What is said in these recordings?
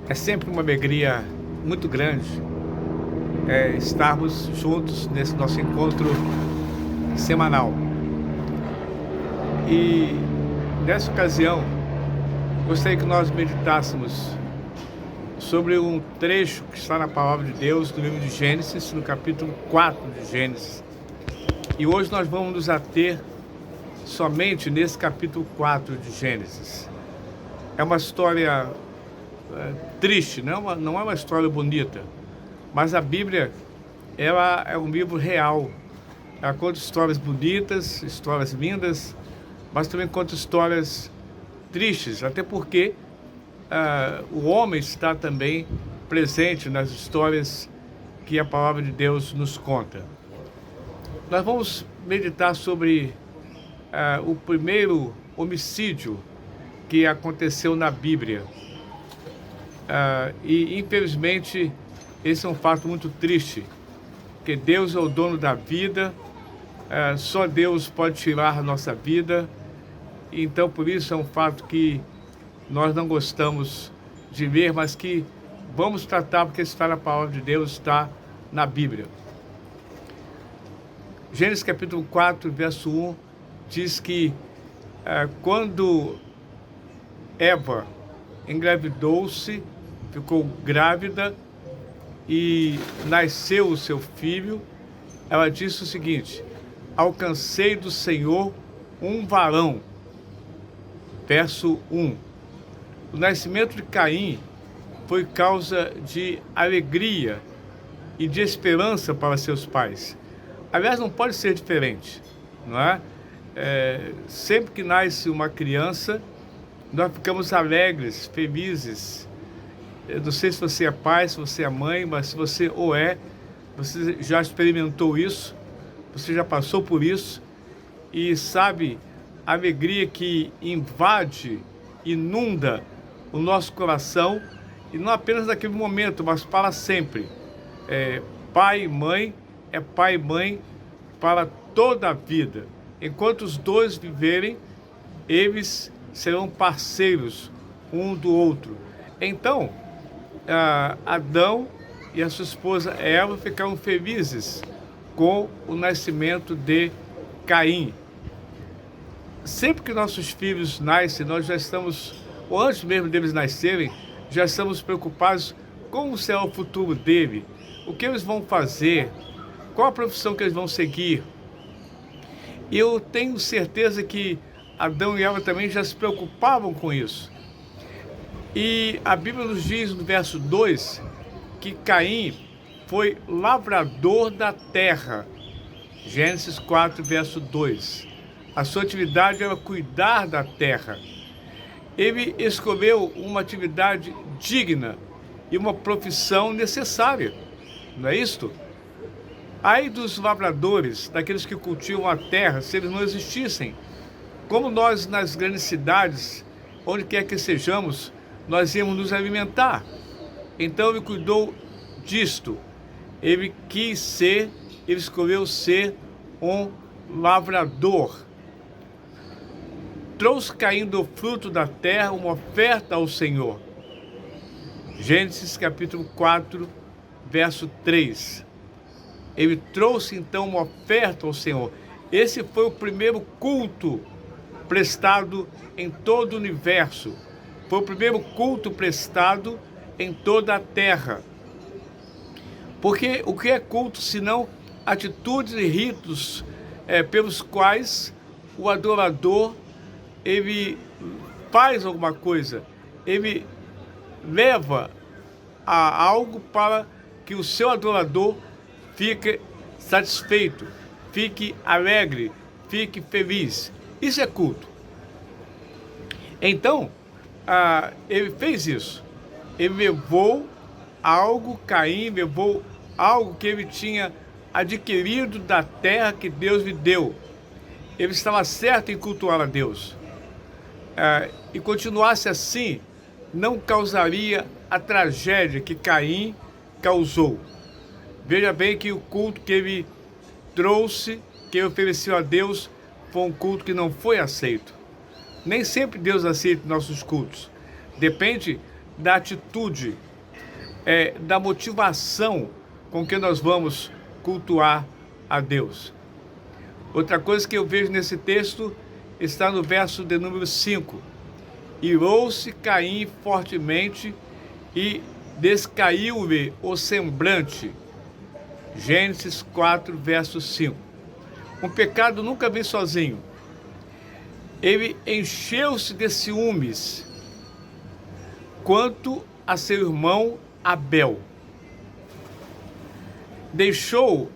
É sempre uma alegria muito grande estarmos juntos nesse nosso encontro semanal. E nessa ocasião, gostaria que nós meditássemos sobre um trecho que está na palavra de Deus, no livro de Gênesis, no capítulo 4 de Gênesis. E hoje nós vamos nos ater somente nesse capítulo 4 de Gênesis. É uma história triste, não é uma história bonita, mas a Bíblia, ela é um livro real. Ela conta histórias bonitas, histórias lindas, mas também conta histórias tristes, até porque o homem está também presente nas histórias que a palavra de Deus nos conta. Nós vamos meditar sobre o primeiro homicídio que aconteceu na Bíblia. E infelizmente esse é um fato muito triste, porque Deus é o dono da vida, só Deus pode tirar a nossa vida, então por isso é um fato que nós não gostamos de ver, mas que vamos tratar porque está na palavra de Deus, está na Bíblia. Gênesis capítulo 4, verso 1, diz que quando Eva engravidou-se, ficou grávida e nasceu o seu filho, ela disse o seguinte: alcancei do Senhor um varão. Verso 1. O nascimento de Caim foi causa de alegria e de esperança para seus pais. Aliás, não pode ser diferente, não é? Sempre que nasce uma criança, nós ficamos alegres, felizes. Eu não sei se você é pai, se você é mãe, mas se você você já experimentou isso, você já passou por isso e sabe a alegria que invade, inunda o nosso coração, e não apenas naquele momento, mas para sempre. Pai e mãe é pai e mãe para toda a vida. Enquanto os dois viverem, eles serão parceiros um do outro. Então, Adão e a sua esposa Eva ficaram felizes com o nascimento de Caim. Sempre que nossos filhos nascem, nós já estamos, ou antes mesmo deles nascerem, já estamos preocupados com o será o futuro dele, o que eles vão fazer, qual a profissão que eles vão seguir. E eu tenho certeza que Adão e Eva também já se preocupavam com isso. E a Bíblia nos diz no verso 2 que Caim foi lavrador da terra. Gênesis 4, verso 2. A sua atividade era cuidar da terra. Ele escolheu uma atividade digna e uma profissão necessária. Não é isto? Ai dos lavradores, daqueles que cultivam a terra, se eles não existissem. Como nós nas grandes cidades, onde quer que sejamos, nós íamos nos alimentar. Então ele cuidou disto. Ele escolheu ser um lavrador. Trouxe Caim do fruto da terra uma oferta ao Senhor. Gênesis capítulo 4, verso 3. Ele trouxe então uma oferta ao Senhor. Esse foi o primeiro culto prestado em todo o universo. Foi o primeiro culto prestado em toda a terra. Porque o que é culto senão atitudes e ritos pelos quais o adorador ele faz alguma coisa, ele leva a algo para que o seu adorador fique satisfeito, fique alegre, fique feliz. Isso é culto. Então, ele fez isso. Ele levou algo, Caim levou algo que ele tinha adquirido da terra que Deus lhe deu. Ele estava certo em cultuar a Deus. E continuasse assim, não causaria a tragédia que Caim causou. Veja bem que o culto que ele trouxe, que ele ofereceu a Deus, foi um culto que não foi aceito. Nem sempre Deus aceita nossos cultos. Depende da atitude, da motivação com que nós vamos cultuar a Deus. Outra coisa que eu vejo nesse texto está no verso de número 5. Irou-se Caim fortemente e descaiu-lhe o semblante. Gênesis 4, verso 5. Um pecado nunca vem sozinho. Ele encheu-se de ciúmes quanto a seu irmão Abel. Deixou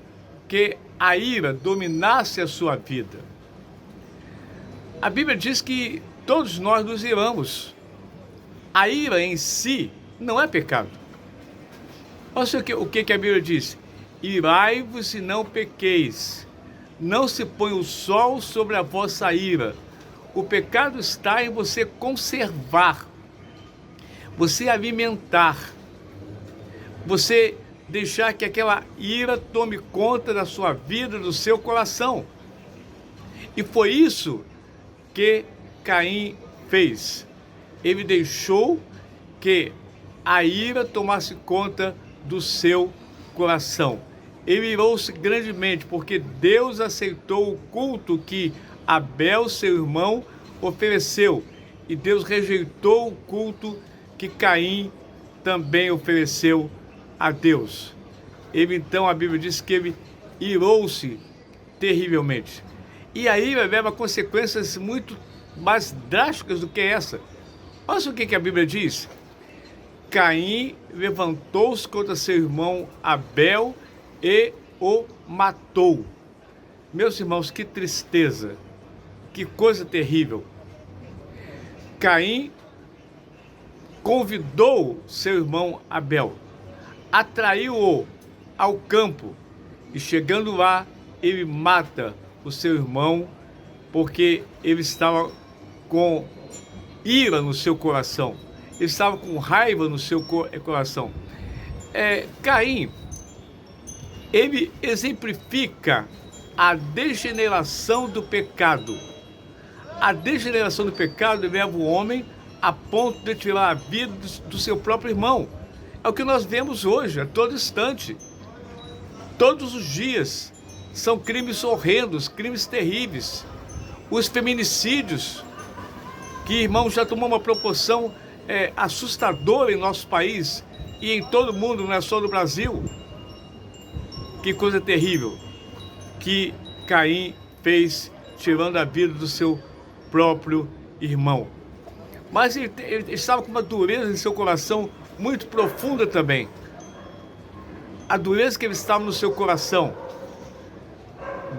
que a ira dominasse a sua vida. A Bíblia diz que todos nós nos iramos. A ira em si não é pecado. Olha o que a Bíblia diz. Irai-vos e não pequeis. Não se põe o sol sobre a vossa ira. O pecado está em você conservar, você alimentar, você deixar que aquela ira tome conta da sua vida, do seu coração. E foi isso que Caim fez. Ele deixou que a ira tomasse conta do seu coração. Ele irou-se grandemente, porque Deus aceitou o culto que Abel, seu irmão, ofereceu. E Deus rejeitou o culto que Caim também ofereceu a Deus. Ele então, a Bíblia diz que ele irou-se terrivelmente. E a ira leva consequências muito mais drásticas do que essa. Olha o que a Bíblia diz. Caim levantou-se contra seu irmão Abel e o matou. Meus irmãos, que tristeza, que coisa terrível. Caim convidou seu irmão Abel, atraiu-o ao campo e chegando lá, ele mata o seu irmão porque ele estava com ira no seu coração, ele estava com raiva no seu coração. Caim, ele exemplifica a degeneração do pecado. A degeneração do pecado leva o homem a ponto de tirar a vida do seu próprio irmão. É o que nós vemos hoje, a todo instante. Todos os dias são crimes horrendos, crimes terríveis. Os feminicídios, que, irmãos, já tomou uma proporção assustadora em nosso país e em todo o mundo, não é só no Brasil. Que coisa terrível que Caim fez, tirando a vida do seu próprio irmão. Mas ele estava com uma dureza em seu coração muito profunda também. A dureza que ele estava no seu coração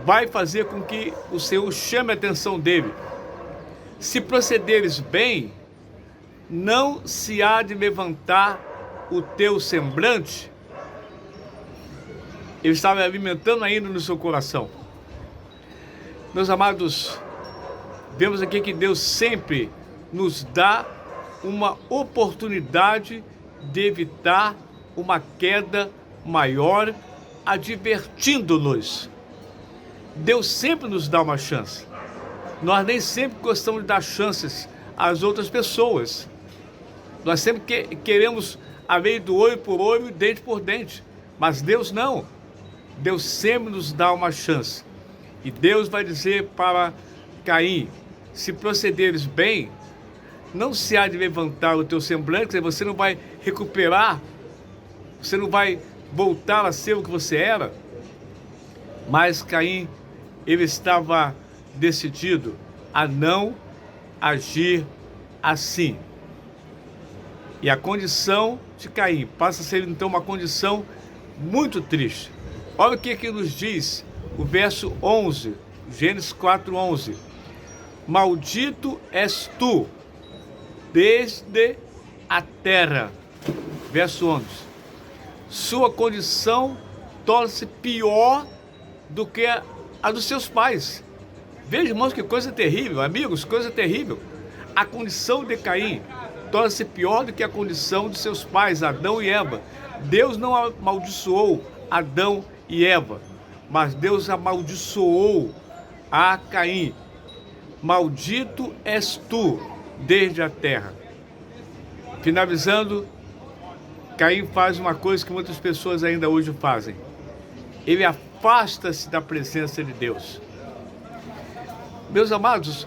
vai fazer com que o Senhor chame a atenção dele. Se procederes bem, não se há de levantar o teu semblante. Ele estava alimentando ainda no seu coração. Meus amados, vemos aqui que Deus sempre nos dá uma oportunidade de evitar uma queda maior, advertindo-nos. Deus sempre nos dá uma chance. Nós nem sempre gostamos de dar chances às outras pessoas. Nós sempre queremos a lei do olho por olho e dente por dente. Mas Deus não. Deus sempre nos dá uma chance. E Deus vai dizer para Caim, se procederes bem, não se há de levantar o teu semblante, você não vai recuperar, você não vai voltar a ser o que você era. Mas Caim, ele estava decidido a não agir assim. E a condição de Caim passa a ser então uma condição muito triste. Olha o que nos diz o verso 11, Gênesis 4:11. Maldito és tu desde a terra. Verso 11. Sua condição torna-se pior do que a dos seus pais. Veja, irmãos, que coisa terrível, amigos, coisa terrível. A condição de Caim torna-se pior do que a condição de seus pais, Adão e Eva. Deus não amaldiçoou Adão e Eva, mas Deus amaldiçoou a Caim. Maldito és tu desde a terra. Finalizando, Caim faz uma coisa que muitas pessoas ainda hoje fazem. Ele afasta-se da presença de Deus. Meus amados,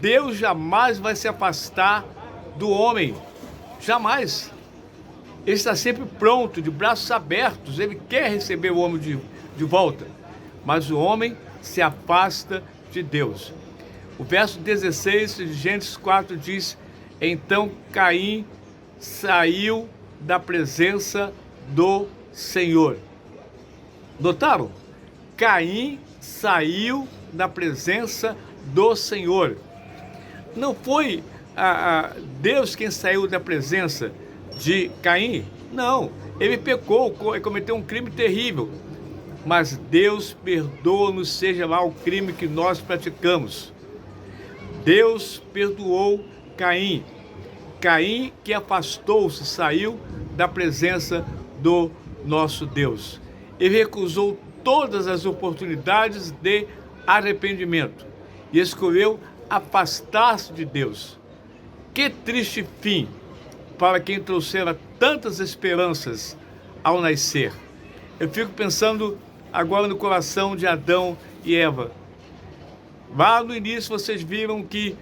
Deus jamais vai se afastar do homem. Jamais. Ele está sempre pronto, de braços abertos. Ele quer receber o homem de volta. Mas o homem se afasta de Deus. O verso 16 de Gênesis 4 diz: então Caim saiu da presença do Senhor. Notaram? Caim saiu da presença do Senhor. Não foi Deus quem saiu da presença de Caim. Não, ele pecou, cometeu um crime terrível. Mas Deus perdoa-nos, seja lá o crime que nós praticamos. Deus perdoou Caim. Caim que afastou-se, saiu da presença do nosso Deus. Ele recusou todas as oportunidades de arrependimento e escolheu afastar-se de Deus. Que triste fim para quem trouxera tantas esperanças ao nascer. Eu fico pensando agora no coração de Adão e Eva. Lá no início vocês viram que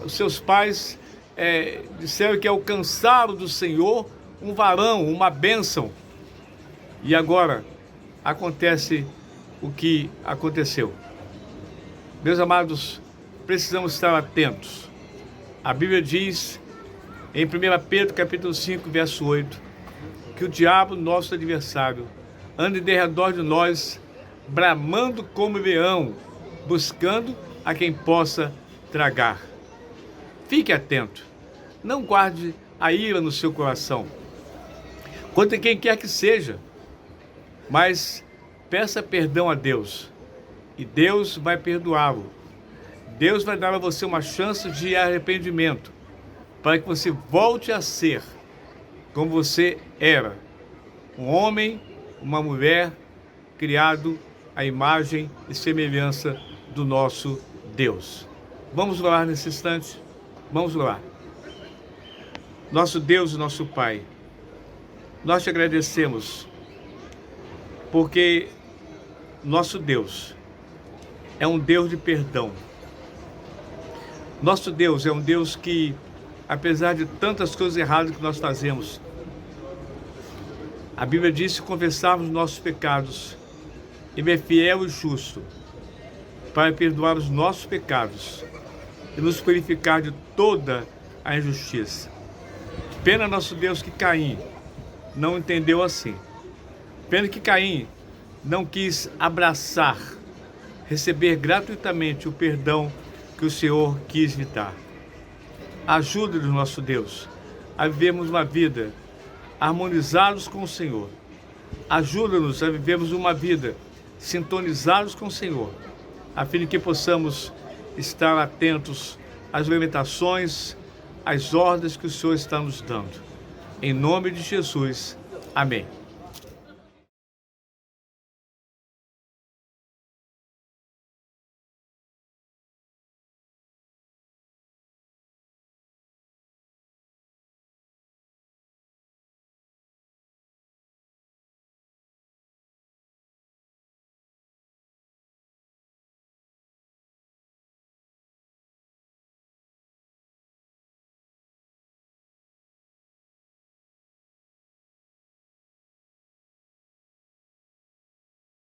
os seus pais disseram que alcançaram do Senhor um varão, uma bênção. E agora acontece o que aconteceu. Meus amados, precisamos estar atentos. A Bíblia diz em 1 Pedro capítulo 5, verso 8, que o diabo, nosso adversário, anda em derredor de nós, bramando como leão, buscando a quem possa tragar. Fique atento, não guarde a ira no seu coração, contra quem quer que seja, mas peça perdão a Deus, e Deus vai perdoá-lo. Deus vai dar a você uma chance de arrependimento, para que você volte a ser como você era, um homem, uma mulher, criado à imagem e semelhança do nosso Deus. Vamos orar nesse instante? Vamos orar. Nosso Deus e nosso Pai, nós te agradecemos, porque nosso Deus é um Deus de perdão. Nosso Deus é um Deus que, apesar de tantas coisas erradas que nós fazemos, a Bíblia diz que se confessarmos nossos pecados, Ele é fiel e justo para perdoar os nossos pecados e nos purificar de toda a injustiça. Pena, nosso Deus, que Caim não entendeu assim. Pena que Caim não quis abraçar, receber gratuitamente o perdão que o Senhor quis lhe dar. Ajuda-nos, nosso Deus, a vivermos uma vida harmonizados com o Senhor. Ajuda-nos a vivermos uma vida sintonizados com o Senhor, a fim de que possamos estar atentos às limitações, às ordens que o Senhor está nos dando. Em nome de Jesus. Amém.